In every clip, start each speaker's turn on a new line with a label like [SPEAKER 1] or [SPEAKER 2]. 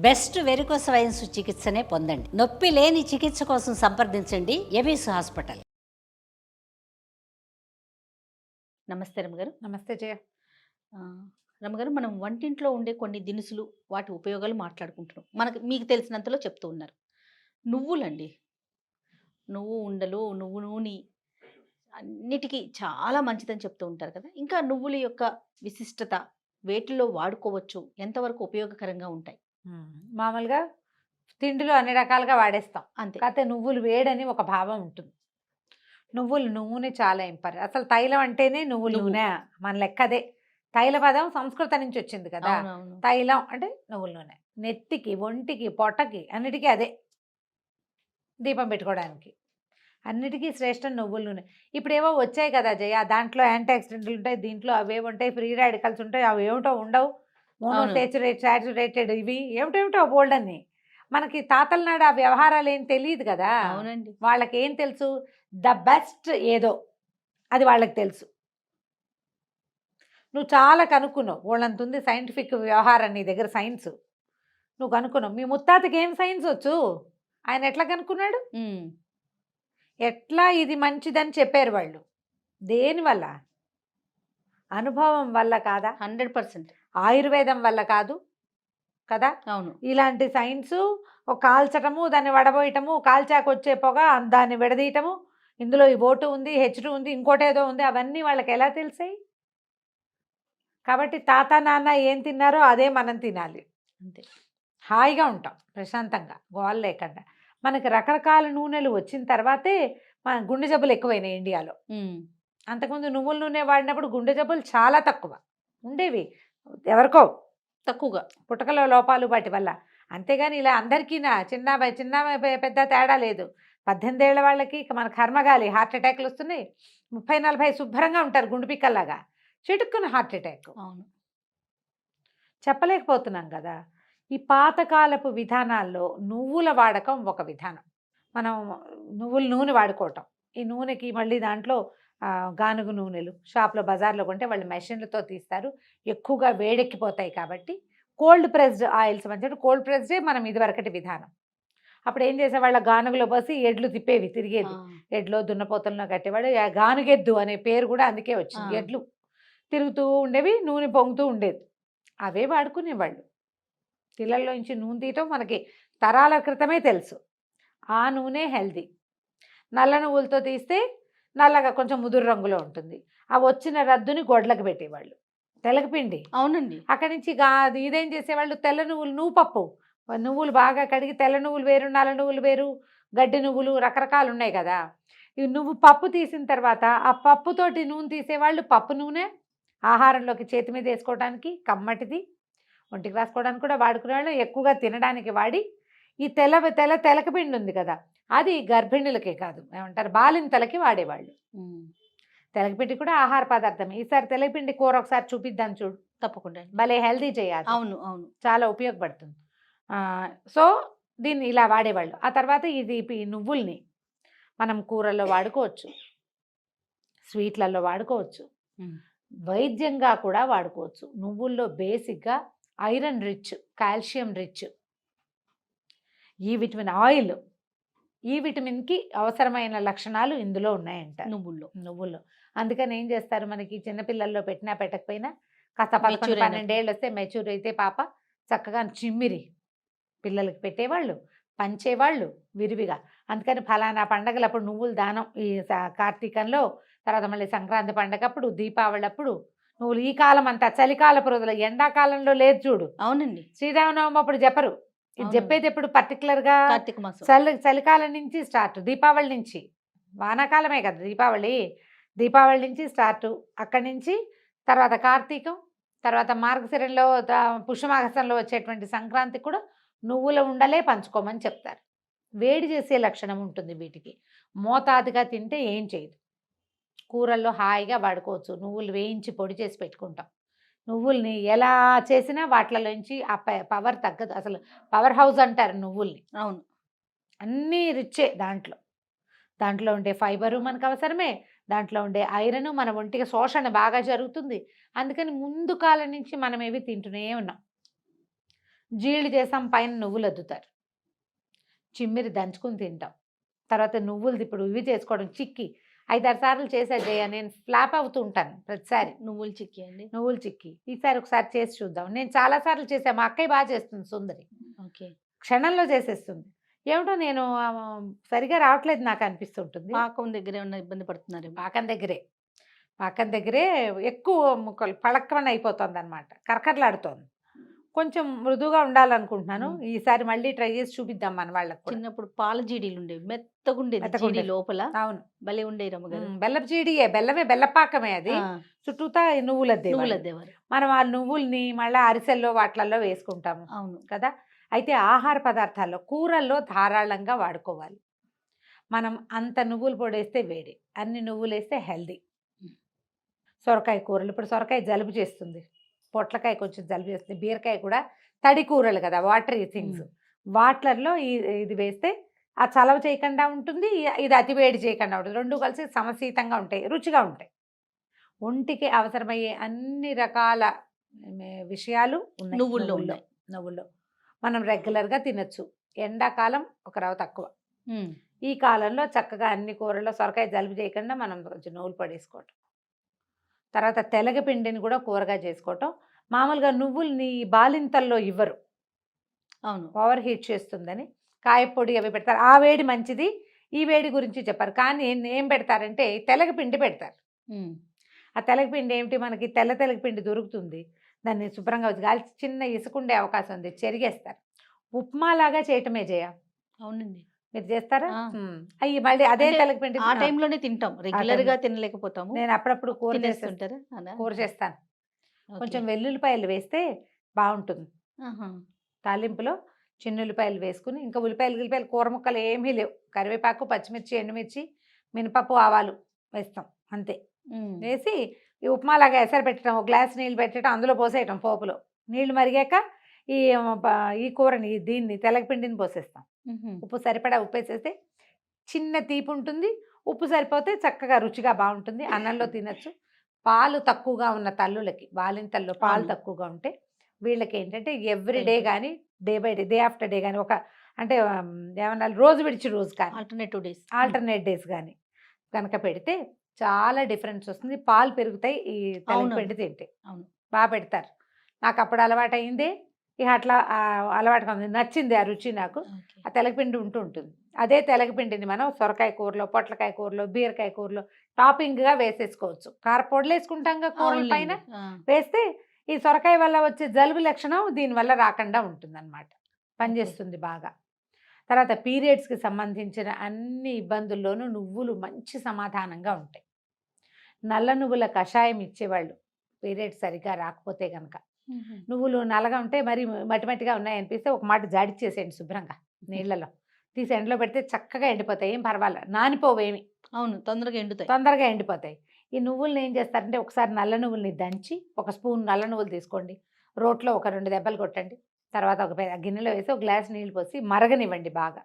[SPEAKER 1] Best varicose wines చికిత్సనే పొందండి. నొప్పి లేని చికిత్స కోసం సంప్రదించండి ఎవిస్ హాస్పిటల్. నమస్తే రమ్మగారు.
[SPEAKER 2] నమస్తే జయ.
[SPEAKER 1] రమ్మగారు, మనం వంటింట్లో ఉండే కొన్ని దినుసులు, వాటి ఉపయోగాలు మాట్లాడుకుంటున్నాం. మీకు తెలిసినంతలో చెప్తూ ఉన్నారు. నువ్వులండి, నువ్వు ఉండలు, నువ్వు నూనె అన్నిటికీ చాలా మంచిదని చెప్తూ ఉంటారు కదా. ఇంకా నువ్వుల యొక్క విశిష్టత, వేటిలో వాడుకోవచ్చు, ఎంతవరకు ఉపయోగకరంగా ఉంటాయి?
[SPEAKER 2] మామూలుగా తిండిలో అన్ని రకాలుగా వాడేస్తాం
[SPEAKER 1] అంతే.
[SPEAKER 2] కాకపోతే నువ్వులు వేడని ఒక భావం ఉంటుంది. నువ్వులు నూనె చాలా ఇంపార్టెంట్. అసలు తైలం అంటేనే నువ్వులు నూనె. మన లెక్కదే. తైల పదం సంస్కృతం నుంచి వచ్చింది కదా. తైలం అంటే నువ్వుల నూనె. నెత్తికి, ఒంటికి, పొట్టకి అన్నిటికీ అదే. దీపం పెట్టుకోవడానికి అన్నిటికీ శ్రేష్టం నువ్వుల నూనె. ఇప్పుడు ఏవో వచ్చాయి కదా జయ, దాంట్లో యాంటీ ఆక్సిడెంట్లు ఉంటాయి, దీంట్లో అవేవి ఉంటాయి, ఫ్రీ రాడికల్స్ ఉంటాయి, అవి ఏమిటో ఉండవు, సాచురేటెడ్ ఇవి ఏమిటేమిటో బోల్డ్ అని. మనకి తాతల నాడు ఆ వ్యవహారాలు ఏం తెలియదు కదా.
[SPEAKER 1] అవునండి.
[SPEAKER 2] వాళ్ళకి ఏం తెలుసు, ద బెస్ట్ ఏదో అది వాళ్ళకి తెలుసు. నువ్వు చాలా కనుక్కున్నావు, వాళ్ళంతుంది సైంటిఫిక్ వ్యవహారం నీ దగ్గర, సైన్స్ నువ్వు కనుక్కున్నావు. మీ ముత్తాతకి ఏం సైన్స్ వచ్చు, ఆయన ఎట్లా కనుక్కున్నాడు, ఎట్లా ఇది మంచిదని చెప్పారు వాళ్ళు, దేనివల్ల? అనుభవం వల్ల కాదా?
[SPEAKER 1] 100%.
[SPEAKER 2] ఆయుర్వేదం వల్ల కాదు కదా.
[SPEAKER 1] అవును.
[SPEAKER 2] ఇలాంటి సైన్సు కాల్చటము, దాన్ని వడబోయటము, కాల్చాక వచ్చే పొగ దాన్ని విడదీయటము, ఇందులో ఈ ఓటు ఉంది, H2 ఉంది, ఇంకోటేదో ఉంది, అవన్నీ వాళ్ళకి ఎలా తెలిసాయి? కాబట్టి తాత నాన్న ఏం తిన్నారో అదే మనం తినాలి.
[SPEAKER 1] అంతే.
[SPEAKER 2] హాయిగా ఉంటాం ప్రశాంతంగా, గోల లేకుండా. మనకి రకరకాల నూనెలు వచ్చిన తర్వాతే మన గుండె జబ్బులు ఎక్కువైనాయి ఇండియాలో. అంతకుముందు నువ్వుల నూనె వాడినప్పుడు గుండె జబ్బులు చాలా తక్కువ ఉండేవి, ఎవరికో
[SPEAKER 1] తక్కువగా,
[SPEAKER 2] పుట్టకలో లోపాలు వాటి వల్ల. అంతేగాని ఇలా అందరికీ చిన్న పెద్ద తేడా లేదు. 18 ఏళ్ల వాళ్ళకి ఇక మన కర్మగాలి హార్ట్ అటాక్లు వస్తున్నాయి. 30-40 శుభ్రంగా ఉంటారు గుండు పిక్కల్లాగా, చిటుక్కున హార్ట్ అటాక్.
[SPEAKER 1] అవును,
[SPEAKER 2] చెప్పలేకపోతున్నాం కదా. ఈ పాతకాలపు విధానాల్లో నువ్వుల వాడకం ఒక విధానం. మనం నువ్వుల నూనె వాడుకోవటం, ఈ నూనెకి మళ్ళీ దాంట్లో గానుగు నూనెలు షాప్లో బజార్లో కొంటే వాళ్ళు మెషిన్లతో తీస్తారు, ఎక్కువగా వేడెక్కిపోతాయి. కాబట్టి కోల్డ్ ప్రెస్డ్ ఆయిల్స్ మంచి, కోల్డ్ ప్రెస్డే మనం ఇదివరకటి విధానం. అప్పుడు ఏం చేసేవాళ్ళ, గానుగులో పోసి ఎడ్లు తిప్పేవి, తిరిగేది. ఎడ్లో దున్నపోతుల్లో కట్టేవాడు. గానుగెద్దు అనే పేరు కూడా అందుకే వచ్చింది. ఎడ్లు తిరుగుతూ ఉండేవి, నూనె పొంగుతూ ఉండేది, అవే వాడుకునేవాళ్ళు. పిల్లల్లోంచి నూనె తీయటం మనకి తరాల క్రితమే తెలుసు. ఆ నూనె హెల్దీ. నల్ల నువ్వులతో తీస్తే నల్లగా కొంచెం ముదురు రంగులో ఉంటుంది. ఆ వచ్చిన రద్దుని గొడ్లకు పెట్టేవాళ్ళు, తెలగపిండి.
[SPEAKER 1] అవునండి.
[SPEAKER 2] అక్కడి నుంచి ఇదేం చేసేవాళ్ళు, తెల్ల నువ్వులు, నువ్వుపప్పు, నువ్వులు బాగా కడిగి, తెల్ల నువ్వులు వేరు, నల్ల నువ్వులు వేరు, గడ్డి నువ్వులు రకరకాలు ఉన్నాయి కదా. ఈ నువ్వు పప్పు తీసిన తర్వాత ఆ పప్పుతోటి నూనె తీసేవాళ్ళు. పప్పు నూనె ఆహారంలోకి చేతి మీద వేసుకోవడానికి కమ్మటిది, ఒంటికి రాసుకోవడానికి కూడా వాడుకునేవాళ్ళు, ఎక్కువగా తినడానికి వాడి. ఈ తెలకపిండి ఉంది కదా, అది గర్భిణులకే కాదు, ఏమంటారు, బాలింతలకి వాడేవాళ్ళు. తెలగపిండి కూడా ఆహార పదార్థం. ఈసారి తెలగపిండి కూర ఒకసారి చూపిద్దాం చూడు,
[SPEAKER 1] తప్పకుండా.
[SPEAKER 2] భలే హెల్దీ చేయాలి.
[SPEAKER 1] అవును అవును,
[SPEAKER 2] చాలా ఉపయోగపడుతుంది. సో దీన్ని ఇలా వాడేవాళ్ళు. ఆ తర్వాత ఈ నువ్వుల్ని మనం కూరల్లో వాడుకోవచ్చు, స్వీట్లలో వాడుకోవచ్చు, వైద్యంగా కూడా వాడుకోవచ్చు. నువ్వుల్లో బేసిక్గా ఐరన్ రిచ్, కాల్షియం రిచ్, ఈ విటమిన్ ఆయిల్, ఈ విటమిన్కి అవసరమైన లక్షణాలు ఇందులో ఉన్నాయంట నువ్వుల్లో. అందుకని ఏం చేస్తారు, మనకి చిన్నపిల్లల్లో పెట్టినా పెట్టకపోయినా కాస్త 11-12 ఏళ్ళు వస్తే మెచ్యూర్ అయితే పాప చక్కగా చిమ్మిరి పిల్లలకి పెట్టేవాళ్ళు, పంచేవాళ్ళు విరివిగా. అందుకని ఫలానా పండగలప్పుడు నువ్వులు దానం, ఈ కార్తీకంలో, తర్వాత మళ్ళీ సంక్రాంతి పండగప్పుడు, దీపావళి అప్పుడు నువ్వులు. ఈ కాలం అంతా చలికాలపు రోజులు, ఎండాకాలంలో లేదు చూడు.
[SPEAKER 1] అవునండి.
[SPEAKER 2] శ్రీరామనవమి అప్పుడు చెప్పరు, ఇది చెప్పేది ఎప్పుడు పర్టికులర్గా
[SPEAKER 1] కార్తీక మాసం,
[SPEAKER 2] చలికాలం నుంచి స్టార్ట్, దీపావళి నుంచి. వానాకాలమే కదా దీపావళి నుంచి స్టార్ట్. అక్కడి నుంచి తర్వాత కార్తీకం, తర్వాత మార్గశిరంలో పుష్యమాఘంలో వచ్చేటువంటి సంక్రాంతి కూడా నువ్వుల ఉండలే పంచుకోమని చెప్తారు. వేడి చేసే లక్షణం ఉంటుంది వీటికి. మోతాదుగా తింటే ఏం చేయదు. కూరల్లో హాయిగా వాడుకోవచ్చు. నువ్వులు వేయించి పొడి చేసి పెట్టుకుంటాం. నువ్వుల్ని ఎలా చేసినా వాటిలోంచి ఆ పవర్ తగ్గదు. అసలు పవర్ హౌస్ అంటారు నువ్వుల్ని.
[SPEAKER 1] అవును,
[SPEAKER 2] అన్నీ రిచ్చే దాంట్లో ఉండే ఫైబరు మనకు అవసరమే, దాంట్లో ఉండే ఐరన్ మన ఒంటికి శోషణ బాగా జరుగుతుంది. అందుకని ముందు కాలం నుంచి మనం ఏవి తింటూనే ఉన్నాం. జీళ్ళు చేసాం, పైన నువ్వులు అద్దుతారు, చిమ్మిరి దంచుకుని తింటాం. తర్వాత నువ్వులది ఇప్పుడు ఇవి చేసుకోవడం, చిక్కి 5-6 సార్లు చేసా జయ, నేను ఫ్లాప్ అవుతూ ఉంటాను ప్రతిసారి.
[SPEAKER 1] నువ్వులు చిక్కి అండి.
[SPEAKER 2] నువ్వులు చిక్కి ఈసారి ఒకసారి చేసి చూద్దాం. నేను చాలా సార్లు చేశాను, మా అక్కయ్య బాగా చేస్తుంది సుందరి,
[SPEAKER 1] ఓకే.
[SPEAKER 2] క్షణంలో చేసేస్తుంది. ఏమిటో నేను సరిగా రావట్లేదు నాకు అనిపిస్తుంటుంది.
[SPEAKER 1] పాకం దగ్గర ఏమన్నా ఇబ్బంది పడుతున్నారు?
[SPEAKER 2] పాకం దగ్గరే ఎక్కువ ముక్కలు పళక్కమని అయిపోతుంది అనమాట, కరకరలాడుతోంది. కొంచెం మృదువుగా ఉండాలనుకుంటున్నాను. ఈసారి మళ్ళీ ట్రై చేసి చూపిద్దాం మన వాళ్ళకి కూడా.
[SPEAKER 1] చిన్నప్పుడు పాల జీడీలు ఉండేవి, మెత్తగుండేది జీడి లోపల,
[SPEAKER 2] అవును,
[SPEAKER 1] భలే ఉండేవి రమ్మగారు.
[SPEAKER 2] బెల్లపు జీడియే, బెల్లపాకమే అది. చుట్టూతా నువ్వులద్దేవారు.
[SPEAKER 1] నువ్వులద్దేవారు.
[SPEAKER 2] మనం ఆ నువ్వుల్ని మళ్ళీ అరిసెల్లో వాటిలలో వేసుకుంటాము.
[SPEAKER 1] అవును
[SPEAKER 2] కదా. అయితే ఆహార పదార్థాల్లో కూరల్లో ధారాళంగా వాడుకోవాలి. మనం అంత నువ్వుల పొడి వేస్తే వేడి, అన్ని నువ్వులు వేస్తే హెల్దీ. సొరకాయ కూరలు, ఇప్పుడు సొరకాయ జలుబు చేస్తుంది, పొట్లకాయ కొంచెం జలుబు చేస్తుంది, బీరకాయ కూడా తడి కూరలు కదా, వాటరీ థింగ్స్. వాటర్లో ఇది వేస్తే ఆ చలవ చేయకుండా ఉంటుంది, ఇది అతి వేడి చేయకుండా ఉంటుంది. రెండు కలిసి సమశీతంగా ఉంటాయి, రుచిగా ఉంటాయి. ఒంటికి అవసరమయ్యే అన్ని రకాల విషయాలు ఉన్నాయి నువ్వుల్లో. మనం రెగ్యులర్గా తినచ్చు. ఎండాకాలం ఒక రవ్వ తక్కువ, ఈ కాలంలో చక్కగా అన్ని కూరల్లో సొరకాయ జలుబు చేయకుండా మనం కొంచెం నువ్వులు పడేసుకోవటం. తర్వాత తెలగపిండిని కూడా కూరగా చేసుకోవటం. మామూలుగా నువ్వుల్ని బాలింతల్లో ఇవ్వరు,
[SPEAKER 1] అవును,
[SPEAKER 2] ఓవర్ హీట్ చేస్తుందని కాయపొడి అవి పెడతారు. ఆ వేడి మంచిది, ఈ వేడి గురించి చెప్పారు. కానీ ఏం పెడతారంటే తెలగపిండి పెడతారు. ఆ తెలగపిండి ఏమిటి, మనకి తెలగపిండి దొరుకుతుంది, దాన్ని శుభ్రంగా గాల్చి చిన్న ఇసుకుండే అవకాశం ఉంది, చెరిగేస్తారు. ఉప్మా లాగా చేయటమే జయ.
[SPEAKER 1] అవునండి,
[SPEAKER 2] మీరు చేస్తారా? అయ్యి మళ్ళీ అదే తెలగపిండి
[SPEAKER 1] ఆ టైంలోనే తింటాం, రెగ్యులర్ గా తినలేకపోతాము.
[SPEAKER 2] నేను అప్పుడప్పుడు కూర చేస్తాను. కొంచెం వెల్లుల్లిపాయలు వేస్తే బాగుంటుంది. తాలింపులో చిన్న ఉల్లిపాయలు వేసుకుని, ఇంకా ఉల్లిపాయలు కూర ముక్కలు ఏమీ లేవు, కరివేపాకు, పచ్చిమిర్చి, ఎండుమిర్చి, మినపప్పు, ఆవాలు వేస్తాం అంతే. వేసి ఈ ఉప్మాలాగా ఎసరు పెట్టడం, ఒక గ్లాస్ నీళ్ళు పెట్టడం, అందులో పోసేయటం. పోపులో నీళ్లు మరిగాక ఈ కూరని, దీన్ని తెలగపిండిని పోసేస్తాం. ఉప్పు సరిపడా ఉప్పు వేసేస్తే చిన్న తీపి ఉంటుంది, ఉప్పు సరిపోతే చక్కగా రుచిగా బాగుంటుంది, అన్నంలో తినచ్చు. పాలు తక్కువగా ఉన్న తల్లులకి, బాలింతల్లో పాలు తక్కువగా ఉంటే వీళ్ళకి ఏంటంటే ఎవ్రీ డే కానీ, day by day, day after day కానీ, ఒక అంటే ఏమన్నా రోజు విడిచి రోజు కానీ, ఆల్టర్నేట్ డేస్ కానీ కనుక పెడితే చాలా డిఫరెన్స్ వస్తుంది. పాలు పెరుగుతాయి ఈ తెలగపిండి తింటే. అవును, బాగా పెడతారు. నాకు అప్పుడు అలవాటు అయిందే, ఇక అట్లా అలవాటుగా ఉంది, నచ్చింది ఆ రుచి నాకు. ఆ తెలగపిండి ఉంటుంది. అదే తెలగపిండిని మనం సొరకాయ కూరలో, పొట్లకాయ కూరలో, బీరకాయ కూరలో టాపింగ్గా వేసేసుకోవచ్చు. కారపొడులు వేసుకుంటాం కూరల పైన వేస్తే ఈ సొరకాయ వల్ల వచ్చే జలుబు లక్షణం దీనివల్ల రాకుండా ఉంటుందన్నమాట, పనిచేస్తుంది బాగా. తర్వాత పీరియడ్స్కి సంబంధించిన అన్ని ఇబ్బందుల్లోనూ నువ్వులు మంచి సమాధానంగా ఉంటాయి. నల్ల నువ్వుల కషాయం ఇచ్చేవాళ్ళు పీరియడ్స్ సరిగ్గా రాకపోతే కనుక. నువ్వులు నల్లగా ఉంటే మరి మట్టిమట్టిగా ఉన్నాయనిపిస్తే ఒక మాట జాడిచ్చేసేయండి శుభ్రంగా నీళ్ళలో, తీసి ఎండలో పెడితే చక్కగా ఎండిపోతాయి, ఏం పర్వాలేదు, నానిపోవేమి. అవును, తొందరగా ఎండిపోతాయి. ఈ నువ్వుల్ని ఏం చేస్తారంటే, ఒకసారి నల్ల నువ్వుల్ని దంచి, ఒక స్పూన్ నల్ల నువ్వులు తీసుకోండి, రోట్లో ఒక 2 దెబ్బలు కొట్టండి. తర్వాత ఒక గిన్నెలో వేసి ఒక గ్లాస్ నీళ్ళు పోసి మరగనివ్వండి బాగా.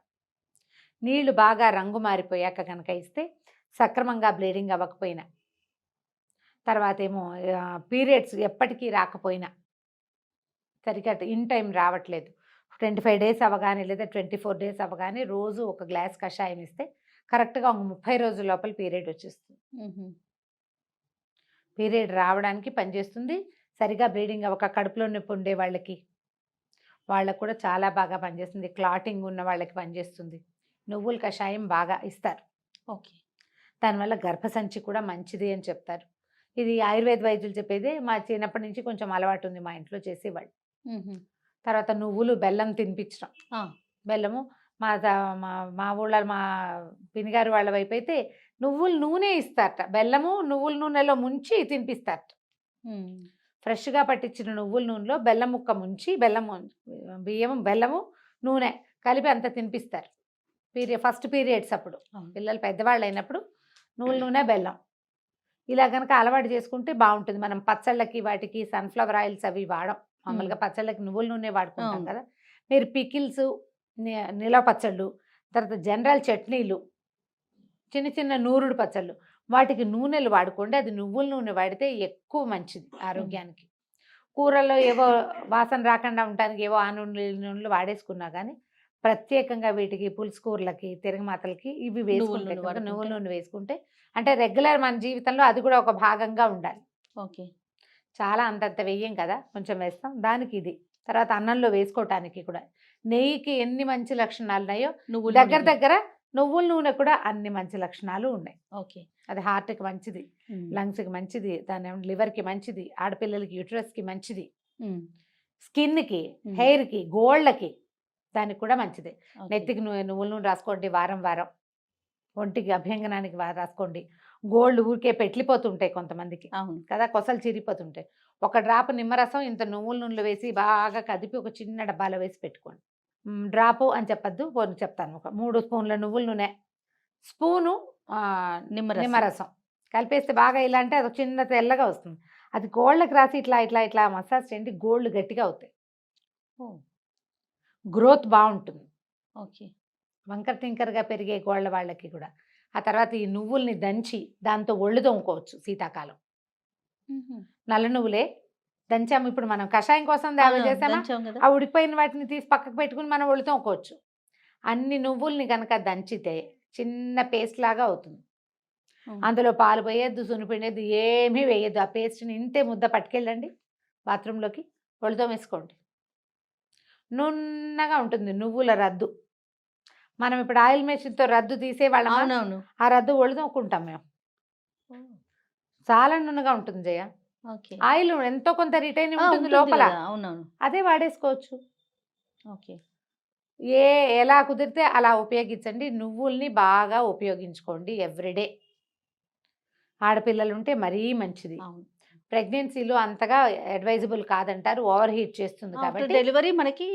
[SPEAKER 2] నీళ్లు బాగా రంగు మారిపోయాక కనుక ఇస్తే సక్రమంగా బ్లీడింగ్ అవ్వకపోయినా, తర్వాత ఏమో పీరియడ్స్ ఎప్పటికీ రాకపోయినా, సరిగ్గా ఇన్ టైం రావట్లేదు, 25 డేస్ అవ్వగానే లేదా 24 డేస్ అవ్వగానే రోజు ఒక గ్లాస్ కషాయం ఇస్తే కరెక్ట్గా ఒక 30 రోజుల లోపల పీరియడ్ వచ్చేస్తుంది. పీరియడ్ రావడానికి పనిచేస్తుంది. సరిగా బ్లీడింగ్ అవ్వక కడుపులో నొప్పి ఉండే వాళ్ళకి కూడా చాలా బాగా పనిచేస్తుంది. క్లాటింగ్ ఉన్న వాళ్ళకి పనిచేస్తుంది. నువ్వుల కషాయం బాగా ఇస్తారు. ఓకే, దానివల్ల గర్భసంచి కూడా మంచిది అని చెప్తారు. ఇది ఆయుర్వేద వైద్యులు చెప్పేది, మా చిన్నప్పటి నుంచి కొంచెం అలవాటు ఉంది, మా ఇంట్లో చేసేవాళ్ళు. తర్వాత నువ్వులు బెల్లం తినిపించడం. బెల్లము మా ఊళ్ళో మా పినిగారు వాళ్ళ వైపు అయితే నువ్వుల నూనె ఇస్తారట, బెల్లము నువ్వుల నూనెలో ముంచి తినిపిస్తారట. ఫ్రెష్గా పట్టించిన నువ్వుల నూనెలో బెల్లం ముక్క ముంచి, బెల్లము నూనె కలిపి అంత తినిపిస్తారు. ఫస్ట్ పీరియడ్స్ అప్పుడు, పిల్లలు పెద్దవాళ్ళు అయినప్పుడు నువ్వుల నూనె, బెల్లం ఇలా కనుక అలవాటు చేసుకుంటే బాగుంటుంది. మనం పచ్చళ్ళకి వాటికి సన్ఫ్లవర్ ఆయిల్స్ అవి వాడం, మామూలుగా పచ్చళ్ళకి నువ్వుల నూనె వాడుకుంటాం కదా. మీరు పికిల్స్, నిలవ పచ్చళ్ళు, తర్వాత జనరల్ చట్నీలు, చిన్న చిన్న నూరుడు పచ్చళ్ళు, వాటికి నూనెలు వాడుకోండి. అది నువ్వుల నూనె వాడితే ఎక్కువ మంచిది ఆరోగ్యానికి. కూరల్లో ఏవో వాసన రాకుండా ఉండడానికి ఏవో ఆ నూనెలు ఈ నూనెలు వాడేసుకున్నా కానీ ప్రత్యేకంగా వీటికి పులుసు కూరలకి తిరగమాతలకి ఇవి వేసుకుంటే
[SPEAKER 1] నూనె
[SPEAKER 2] కనుక
[SPEAKER 1] వాడుకుంటే?
[SPEAKER 2] నువ్వుల నూనె వేసుకుంటే అంటే రెగ్యులర్ మన జీవితంలో అది కూడా ఒక భాగంగా ఉండాలి.
[SPEAKER 1] ఓకే.
[SPEAKER 2] చాలా అంతంత వెయ్యం కదా, కొంచెం వేస్తాం దానికి ఇది. తర్వాత అన్నంలో వేసుకోవటానికి కూడా నెయ్యికి ఎన్ని మంచి లక్షణాలు ఉన్నాయో
[SPEAKER 1] నువ్వుల
[SPEAKER 2] దగ్గర
[SPEAKER 1] నూనె.
[SPEAKER 2] దగ్గర నువ్వుల నూనె కూడా అన్ని మంచి లక్షణాలు ఉన్నాయి.
[SPEAKER 1] ఓకే.
[SPEAKER 2] అది హార్ట్కి మంచిది, లంగ్స్కి మంచిది, దాని లివర్కి మంచిది, ఆడపిల్లలకి యూట్రస్కి మంచిది, స్కిన్కి, హెయిర్కి, గోళ్ళకి దానికి కూడా మంచిది. నెత్తికి నువ్వుల నూనె రాసుకోండి వారం వారం, ఒంటికి అభ్యంగనానికి రాసుకోండి. గోల్డ్ ఊరికే పెట్లిపోతుంటాయి కొంతమందికి
[SPEAKER 1] అవును
[SPEAKER 2] కదా, కొసలు చిరిగిపోతుంటాయి. ఒక డ్రాప్ నిమ్మరసం ఇంత నువ్వుల నూనెలో వేసి బాగా కదిపి ఒక చిన్న డబ్బాలో వేసి పెట్టుకోండి. డ్రాపు అని చెప్పద్దు, పోనీ చెప్తాను. ఒక 3 స్పూన్ల నువ్వుల నూనె, స్పూను నిమ్మరసం కలిపేస్తే బాగా ఇలా అంటే అది చిన్న తెల్లగా వస్తుంది. అది గోళ్ళకి రాసి ఇట్లా ఇట్లా ఇట్లా మసాజ్ చేయండి, గోళ్ళు గట్టిగా అవుతాయి, గ్రోత్ బాగుంటుంది.
[SPEAKER 1] ఓకే.
[SPEAKER 2] వంకర టింకరగా పెరిగే గోళ్ళ వాళ్ళకి కూడా. ఆ తర్వాత ఈ నువ్వుల్ని దంచి దాంతో ఒళ్ళు తోముకోవచ్చు శీతాకాలం. నల్ల నువ్వులే దంచాము, ఇప్పుడు మనం కషాయం కోసం చేసామా, ఆ ఉడికిపోయిన వాటిని తీసి పక్కకు పెట్టుకుని మనం ఒళ్ళు తోముకోవచ్చు. అన్ని నువ్వుల్ని కనుక దంచితే చిన్న పేస్ట్ లాగా అవుతుంది. అందులో పాలు పోయేద్దు, సునిపిండేది ఏమీ వేయద్దు. ఆ పేస్ట్ని ఇంతే ముద్ద పట్టుకెళ్ళండి బాత్రూంలోకి, ఒళ్ళుతో వేసుకోండి, నున్నగా ఉంటుంది నువ్వుల రద్దు. మనం ఇప్పుడు ఆయిల్ మెషిన్తో రద్దు తీసేవాళ్ళం,
[SPEAKER 1] అవునవును.
[SPEAKER 2] ఆ రద్దు ఒళ్ళు తోముకుంటాం మేము, చాలా నున్నగా ఉంటుంది జయ. ఆయిల్ ఎంతో కొంత రిటైన్ ఉంటుంది లోపల,
[SPEAKER 1] అవునవును,
[SPEAKER 2] అదే వాడేసుకోవచ్చు.
[SPEAKER 1] ఓకే.
[SPEAKER 2] ఎలా కుదిరితే అలా ఉపయోగించండి. నువ్వుల్ని బాగా ఉపయోగించుకోండి ఎవ్రీడే. ఆడపిల్లలు ఉంటే మరీ మంచిది. ప్రెగ్నెన్సీలో అంతగా అడ్వైజబుల్ కాదంటారు, ఓవర్ హీట్ చేస్తుంది కాబట్టి
[SPEAKER 1] డెలివరీ మనకి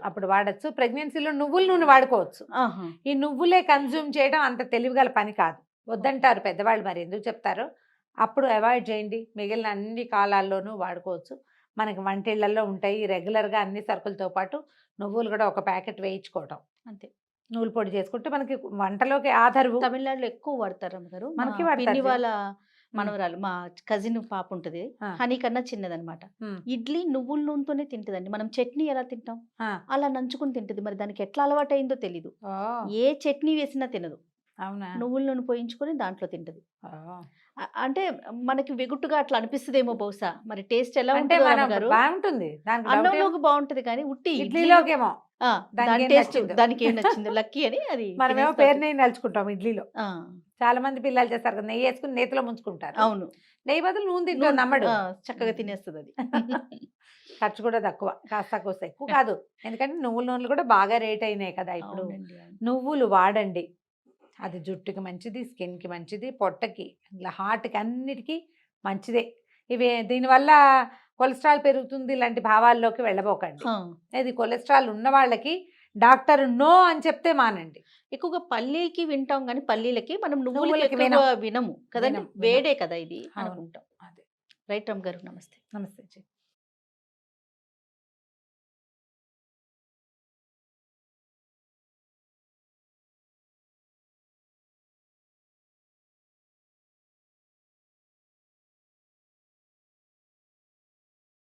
[SPEAKER 2] అప్పుడు వాడచ్చు. ప్రెగ్నెన్సీలో నువ్వుల నూనె వాడుకోవచ్చు. ఈ నువ్వులే కన్జ్యూమ్ చేయడం అంత తెలివిగల పని కాదు, వద్దంటారు పెద్దవాళ్ళు, మరి ఎందుకు చెప్తారో. అప్పుడు అవాయిడ్ చేయండి, మిగిలిన అన్ని కాలాల్లోనూ వాడుకోవచ్చు. మనకి వంటిళ్లలో ఉంటాయి రెగ్యులర్గా అన్ని సరుకులతో పాటు నువ్వులు కూడా ఒక ప్యాకెట్ వేయించుకోవటం అంతే. నువ్వుల పొడి చేసుకుంటే మనకి వంటలోకి ఆధారు.
[SPEAKER 1] తమిళనాడులో ఎక్కువ వాడతారు అమ్మగారు.
[SPEAKER 2] మనకి
[SPEAKER 1] పిన్ని వాళ్ళ మనవరాలు, మా కజిన్ పాప ఉంటుంది, హనీ కన్నా చిన్నదనమాట. ఇడ్లీ నువ్వుల నూనెతోనే తింటదండి. మనం చట్నీ ఎలా తింటాం అలా నంచుకుని తింటది. మరి దానికి ఎట్లా అలవాటు అయిందో తెలీదు, ఏ చట్నీ వేసినా తినదు.
[SPEAKER 2] అవునా,
[SPEAKER 1] నువ్వుల నూనె పోయించుకొని దాంట్లో తింటది. అంటే మనకి వెగుట్టుగా అట్లా అనిపిస్తుందేమో బహుశా, మరి టేస్ట్ ఎలా ఉంటుంది
[SPEAKER 2] బాగుంటుంది,
[SPEAKER 1] అన్నంలోకి బాగుంటుంది కానీ ఉట్టి
[SPEAKER 2] ఇడ్లీలోకేమో
[SPEAKER 1] టేస్ట్ దానికి ఏం నచ్చింది లక్కీ అని. అది
[SPEAKER 2] మనమేమో పేరు నెయ్యి నలుచుకుంటాం ఇడ్లీలో. చాలా మంది పిల్లలు చేస్తారు కదా, నెయ్యి వేసుకుని నేతిలో ముంచుకుంటారు.
[SPEAKER 1] అవును,
[SPEAKER 2] నెయ్యి బదులు నూనె తింటాం, నమ్మడు
[SPEAKER 1] చక్కగా తినేస్తుంది అది.
[SPEAKER 2] ఖర్చు కూడా తక్కువ, కాస్త కోస్త ఎక్కువ కాదు, ఎందుకంటే నువ్వుల నూనెలు కూడా బాగా రేట్ అయినాయి కదా ఇప్పుడు. నువ్వులు వాడండి, అది జుట్టుకి మంచిది, స్కిన్కి మంచిది, పొట్టకి, ఇలా హార్ట్కి, అన్నిటికీ మంచిదే. ఇవి దీనివల్ల కొలెస్ట్రాల్ పెరుగుతుంది ఇలాంటి భావాల్లోకి వెళ్ళబోకండి. ఇది కొలెస్ట్రాల్ ఉన్న వాళ్ళకి డాక్టర్ నో అని చెప్తే మానండి.
[SPEAKER 1] ఎక్కువగా పల్లీకి వింటాం కానీ పల్లీలకి మనం నువ్వులకి వినము కదండి, వేడే కదా ఇది అనుకుంటాం. రైట్ రామ్ గారు, నమస్తే.
[SPEAKER 2] నమస్తే.